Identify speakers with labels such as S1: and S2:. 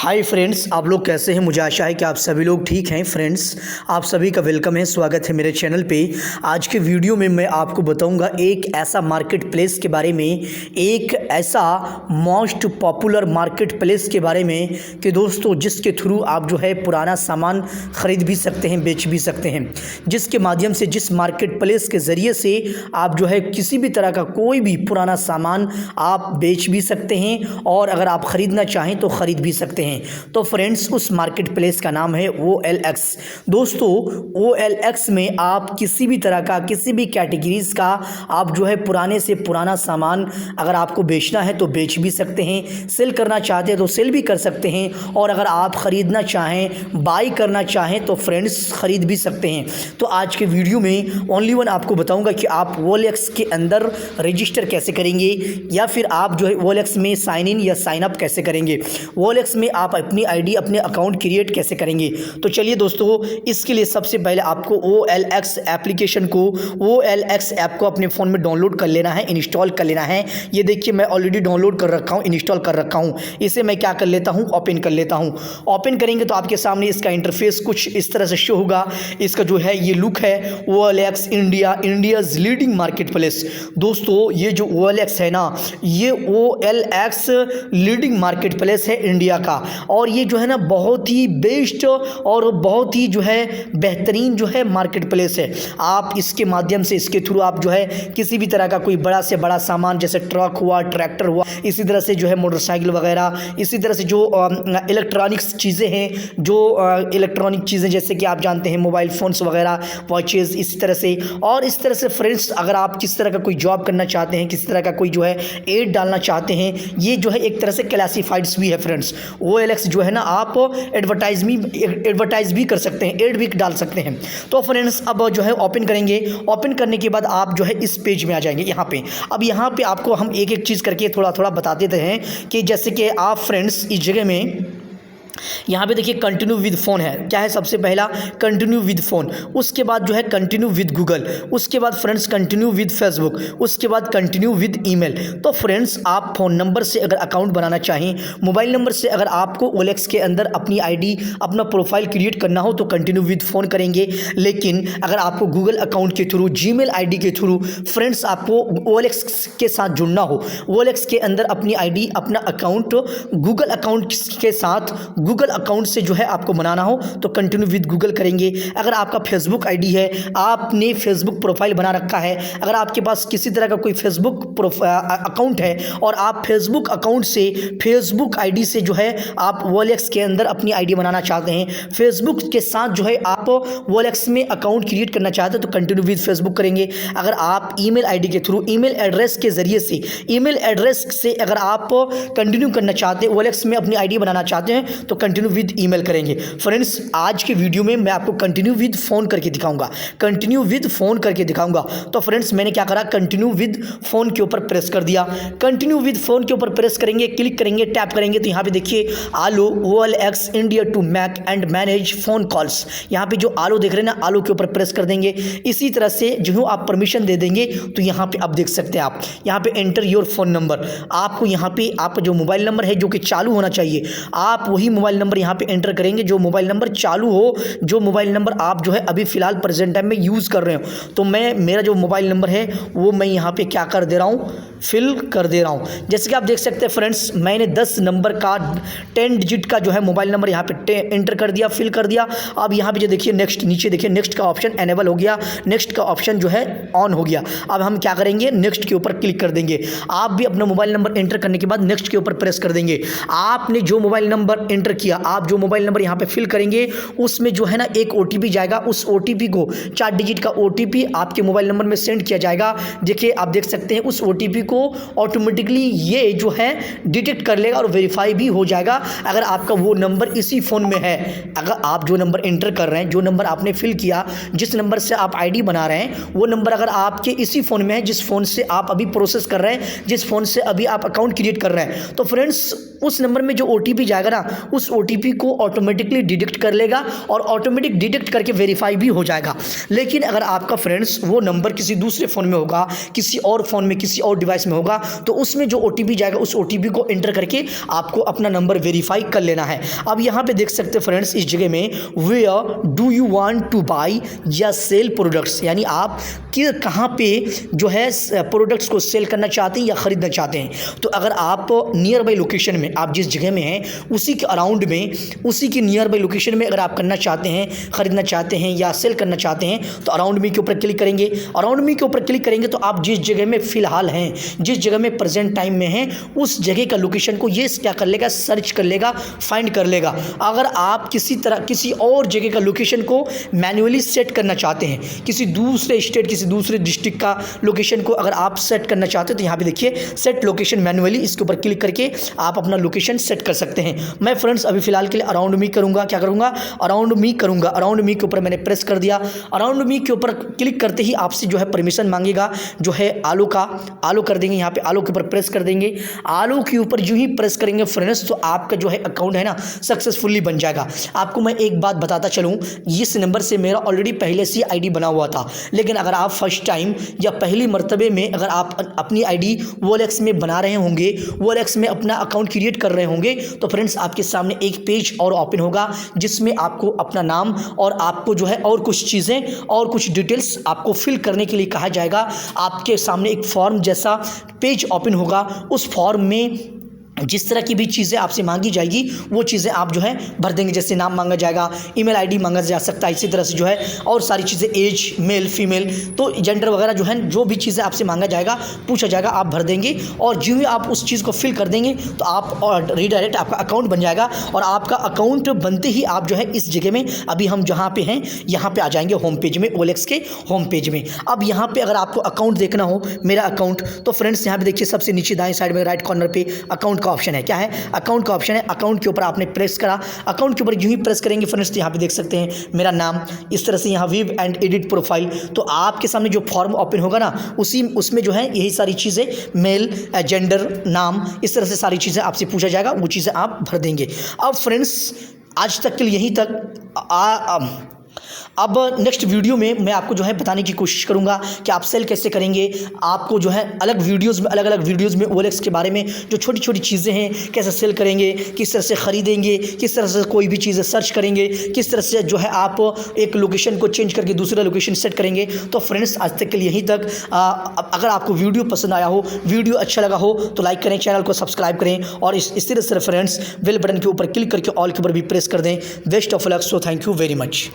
S1: Hi friends, आप लोग कैसे हैं। मुझे आशा है कि आप सभी लोग ठीक हैं। फ्रेंड्स, आप सभी का वेलकम है, स्वागत है मेरे चैनल पे। आज के वीडियो में मैं आपको बताऊंगा एक ऐसा मार्केट प्लेस के बारे में, एक ऐसा मोस्ट पॉपुलर मार्केट प्लेस के बारे में कि दोस्तों जिसके थ्रू आप जो है पुराना सामान ख़रीद भी सकते हैं, बेच भी सकते हैं। जिसके माध्यम से, जिस मार्केट प्लेस के ज़रिए से आप जो है किसी भी तरह का कोई भी पुराना सामान आप बेच भी सकते हैं और अगर आप ख़रीदना चाहें तो ख़रीद भी सकते हैं। तो फ्रेंड्स, उस मार्केट प्लेस का नाम है OLX। दोस्तों, OLX में आप किसी भी तरह का, किसी भी कैटेगरीज का आप जो है पुराने से पुराना सामान अगर आपको बेचना है तो बेच भी सकते हैं, सेल करना चाहते हैं तो सेल भी कर सकते हैं, और अगर आप ख़रीदना चाहें, बाई करना चाहें तो फ्रेंड्स ख़रीद भी सकते हैं। तो आज के वीडियो में ओनली वन आपको बताऊंगा कि आप OLX के अंदर रजिस्टर कैसे करेंगे, या फिर आप जो है OLX में साइन इन या साइन अप कैसे करेंगे, OLX में आप अपनी आईडी, अपने अकाउंट क्रिएट कैसे करेंगे। तो चलिए दोस्तों, इसके लिए सबसे पहले आपको OLX एप्लीकेशन को, OLX ऐप को अपने फ़ोन में डाउनलोड कर लेना है, इंस्टॉल कर लेना है। ये देखिए, मैं ऑलरेडी डाउनलोड कर रखा हूँ, इंस्टॉल कर रखा हूँ। इसे मैं क्या कर लेता हूँ, ओपन कर लेता हूँ। ओपन करेंगे तो आपके सामने इसका इंटरफेस कुछ इस तरह से शो होगा। इसका जो है ये लुक है, OLX India's leading market place. दोस्तों, ये जो OLX है ना, ये OLX लीडिंग मार्केट प्लेस है इंडिया का, और ये जो है ना बहुत ही बेस्ट और बहुत ही जो है बेहतरीन जो है मार्केट प्लेस है। आप इसके माध्यम से, इसके थ्रू आप जो है किसी भी तरह का कोई बड़ा से बड़ा सामान, जैसे ट्रक हुआ, ट्रैक्टर हुआ, इसी तरह से जो है मोटरसाइकिल वगैरह, इसी तरह से जो इलेक्ट्रॉनिक्स चीज़ें हैं, जो इलेक्ट्रॉनिक चीज़ें जैसे कि आप जानते हैं मोबाइल फ़ोन्स वगैरह, वॉचेज़, इसी तरह से। और इस तरह से फ्रेंड्स, अगर आप किस तरह का कोई जॉब करना चाहते हैं, किस तरह का कोई जो है एड डालना चाहते हैं, ये जो है एक तरह से क्लासीफाइड्स भी है फ्रेंड्स। OLX जो है ना, आप एडवर्टाइज भी कर सकते हैं, एड भी डाल सकते हैं। तो फ्रेंड्स, अब जो है ओपन करेंगे। ओपन करने के बाद आप जो है इस पेज में आ जाएंगे, यहाँ पे। अब यहाँ पे आपको हम एक एक चीज़ करके थोड़ा थोड़ा बता देते हैं कि जैसे कि आप फ्रेंड्स इस जगह में यहाँ पे देखिए कंटिन्यू विद फ़ोन है। क्या है, सबसे पहला कंटिन्यू विद फ़ोन, उसके बाद जो है कंटिन्यू विद गूगल, उसके बाद फ्रेंड्स कंटिन्यू विद फेसबुक, उसके बाद कंटिन्यू विद ईमेल। तो फ्रेंड्स, आप फ़ोन नंबर से अगर अकाउंट बनाना चाहें, मोबाइल नंबर से अगर आपको OLX के अंदर अपनी आईडी, अपना प्रोफाइल क्रिएट करना हो तो कंटिन्यू विद फ़ोन करेंगे। लेकिन अगर आपको गूगल अकाउंट के थ्रू, जीमेल आईडी के थ्रू फ्रेंड्स आपको OLX के साथ जुड़ना हो, OLX के अंदर अपनी आईडी, अपना अकाउंट गूगल अकाउंट के साथ, गूगल अकाउंट से जो है आपको बनाना हो तो कंटिन्यू विद गूगल करेंगे। अगर आपका फेसबुक आईडी है, आपने फेसबुक प्रोफाइल बना रखा है, अगर आपके पास किसी तरह का कोई फेसबुक अकाउंट है और आप फेसबुक अकाउंट से, फेसबुक आईडी से जो है आप OLX के अंदर अपनी आईडी बनाना चाहते हैं, फेसबुक के साथ जो है आप OLX में अकाउंट क्रिएट करना चाहते हैं तो कंटिन्यू विद फेसबुक करेंगे। अगर आप ईमेल आईडी के थ्रू, ईमेल एड्रेस के ज़रिए से, ईमेल एड्रेस से अगर आप कंटिन्यू करना चाहते हैं, OLX में अपनी आईडी बनाना चाहते हैं तो कंटिन्यू विद ईमेल करेंगे। फ्रेंड्स, आज के वीडियो में मैं आपको कंटिन्यू विद फ़ोन करके दिखाऊंगा, कंटिन्यू विद फ़ोन करके दिखाऊंगा। तो फ्रेंड्स, मैंने क्या करा, कंटिन्यू विद फ़ोन के ऊपर प्रेस कर दिया। कंटिन्यू विद फ़ोन के ऊपर प्रेस करेंगे, क्लिक करेंगे, टैप करेंगे तो यहाँ पे देखिए allow OLX India to make and manage phone calls. यहाँ पे जो आलो देख रहे हैं ना, आलो के ऊपर प्रेस कर देंगे। इसी तरह से जो आप परमिशन दे देंगे तो यहाँ पे आप देख सकते हैं, आप यहाँ पे एंटर योर फ़ोन नंबर, आपको यहाँ पे आपका जो मोबाइल नंबर है जो कि चालू होना चाहिए, आप वही मोबाइल नंबर यहाँ पे एंटर करेंगे जो मोबाइल नंबर चालू हो, जो मोबाइल नंबर आप जो है अभी फ़िलहाल प्रेजेंट टाइम में यूज़ कर रहे हो। तो मेरा जो मोबाइल नंबर है वो मैं यहाँ पे क्या कर दे रहा हूँ, फिल कर दे रहा हूँ। जैसे कि आप देख सकते हैं फ्रेंड्स, मैंने 10 नंबर का 10 डिजिट का जो है मोबाइल नंबर यहाँ पे एंटर कर दिया, फिल कर दिया। अब यहाँ पे जो देखिए नेक्स्ट, नीचे देखिए नेक्स्ट का ऑप्शन एनेबल हो गया, नेक्स्ट का ऑप्शन जो है ऑन हो गया। अब हम क्या करेंगे, नेक्स्ट के ऊपर क्लिक कर देंगे। आप भी अपना मोबाइल नंबर एंटर करने के बाद नेक्स्ट के ऊपर प्रेस कर देंगे। आपने जो मोबाइल नंबर एंटर किया, आप जो मोबाइल नंबर यहाँ पे फिल करेंगे, उसमें जो है ना एक OTP जाएगा। उस OTP को, 4 डिजिट का OTP आपके मोबाइल नंबर में सेंड किया जाएगा। देखिए, आप देख सकते हैं उस OTP को ऑटोमेटिकली ये जो है डिटेक्ट कर लेगा और वेरीफाई भी हो जाएगा अगर आपका वो नंबर इसी फ़ोन में है। अगर आप जो नंबर एंटर कर रहे हैं, जो नंबर आपने फिल किया, जिस नंबर से आप आईडी बना रहे हैं, वो नंबर अगर आपके इसी फ़ोन में है जिस फ़ोन से आप अभी प्रोसेस कर रहे हैं, जिस फ़ोन से अभी आप अकाउंट क्रिएट कर रहे हैं, तो फ्रेंड्स उस नंबर में जो OTP जाएगा ना, उस OTP को ऑटोमेटिकली डिटेक्ट कर लेगा और ऑटोमेटिक डिटेक्ट करके वेरीफाई भी हो जाएगा। लेकिन अगर आपका फ्रेंड्स वो नंबर किसी दूसरे फ़ोन में होगा, किसी और फ़ोन में, किसी और डिवाइस में होगा, तो उसमें जो OTP जाएगा उस OTP को एंटर करके आपको अपना नंबर वेरीफाई कर लेना है। अब यहाँ पे देख सकते हैं फ्रेंड्स, इस जगह में where do you want to buy या सेल प्रोडक्ट्स, यानी आप कि कहाँ पे जो है प्रोडक्ट्स को सेल करना चाहते हैं या ख़रीदना चाहते हैं। तो अगर आप नियर बाई लोकेशन में, आप जिस जगह में हैं उसी के अराउंड में, उसी की नियर बाई लोकेशन में अगर आप करना चाहते हैं, ख़रीदना चाहते हैं या सेल करना चाहते हैं, तो अराउंड मी के ऊपर क्लिक करेंगे। अराउंड मी के ऊपर क्लिक करेंगे तो आप जिस जगह में फ़िलहाल हैं, जिस जगह में प्रेजेंट टाइम में हैं, उस जगह का लोकेशन को ये क्या कर लेगा, सर्च कर लेगा, फाइंड कर लेगा। अगर आप किसी तरह किसी और जगह का लोकेशन को मैन्युअली सेट करना चाहते हैं, किसी दूसरे स्टेट, किसी दूसरे डिस्ट्रिक्ट का लोकेशन को अगर आप सेट करना चाहते हैं, तो यहाँ पे देखिए सेट लोकेशन मैन्युअली, इसके ऊपर क्लिक करके आप अपना लोकेशन सेट कर सकते हैं। मैं फ्रेंड्स अभी फिलहाल के लिए अराउंड मी करूँगा। क्या करूँगा? अराउंड मी करूँगा। अराउंड मी के ऊपर मैंने प्रेस कर दिया। अराउंड मी के ऊपर क्लिक करते ही आपसे जो है परमिशन मांगेगा, जो है आलो का, आलो कर देंगे। यहाँ पे आलो के ऊपर प्रेस कर देंगे। आलो के ऊपर जो ही प्रेस करेंगे फ्रेंड्स, तो आपका जो है अकाउंट है ना सक्सेसफुली बन जाएगा। आपको मैं एक बात बताता चलूँ, इस नंबर से मेरा ऑलरेडी पहले से ID बना हुआ था, लेकिन अगर आप फर्स्ट टाइम या पहली मर्तबे में अगर आप अपनी ID OLX में बना रहे होंगे, OLX में अपना अकाउंट क्रिएट कर रहे होंगे, तो फ्रेंड्स आपके सामने एक पेज और ओपन होगा जिसमें आपको अपना नाम और आपको जो है और कुछ चीज़ें और कुछ डिटेल्स आपको फिल करने के लिए कहा जाएगा। आपके सामने एक फॉर्म जैसा पेज ओपन होगा। उस फॉर्म में जिस तरह की भी चीज़ें आपसे मांगी जाएगी वो चीज़ें आप जो है भर देंगे। जैसे नाम मांगा जाएगा, ईमेल ID मांगा जा सकता है, इसी तरह से जो है और सारी चीज़ें, एज, मेल, फीमेल, तो जेंडर वगैरह जो है, जो भी चीज़ें आपसे मांगा जाएगा, पूछा जाएगा, आप भर देंगे। और जो ही आप उस चीज़ को फिल कर देंगे तो आप और रीडायरेक्ट आपका अकाउंट बन जाएगा। और आपका अकाउंट बनते ही आप जो है इस जगह में, अभी हम जहाँ पे हैं यहाँ पे आ जाएंगे होम पेज में, OLX के होम पेज में। अब यहाँ पे अगर आपको अकाउंट देखना हो, मेरा अकाउंट, तो फ्रेंड्स यहाँ पे देखिए सबसे नीचे दाएं साइड में राइट कॉर्नर पे अकाउंट ऑप्शन है। क्या है? अकाउंट का ऑप्शन है। अकाउंट के ऊपर आपने प्रेस करा। अकाउंट के ऊपर यूं ही प्रेस करेंगे फ्रेंड्स, तो यहाँ पे देख सकते हैं मेरा नाम, इस तरह से यहाँ व्यू एंड एडिट प्रोफाइल। तो आपके सामने जो फॉर्म ओपन होगा ना, उसमें जो है यही सारी चीज़ें, मेल, जेंडर, नाम, इस तरह से सारी चीज़ें आपसे पूछा जाएगा, वो चीज़ें आप भर देंगे। अब फ्रेंड्स आज तक के लिए यहीं तक। अब नेक्स्ट वीडियो में मैं आपको जो है बताने की कोशिश करूंगा कि आप सेल कैसे करेंगे। आपको जो है अलग अलग वीडियोज़ में OLX के बारे में जो छोटी छोटी चीज़ें हैं, कैसे सेल करेंगे, किस तरह से ख़रीदेंगे, किस तरह से कोई भी चीज़ें सर्च करेंगे, किस तरह से जो है आप एक लोकेशन को चेंज करके दूसरा लोकेशन सेट करेंगे। तो फ्रेंड्स आज तक के लिए यहीं तक। अगर आपको वीडियो पसंद आया हो, वीडियो अच्छा लगा हो, तो लाइक करें, चैनल को सब्सक्राइब करें और इस तरह से फ्रेंड्स बेल बटन के ऊपर क्लिक करके ऑल के ऊपर भी प्रेस कर दें। Best of luck. So thank you very much.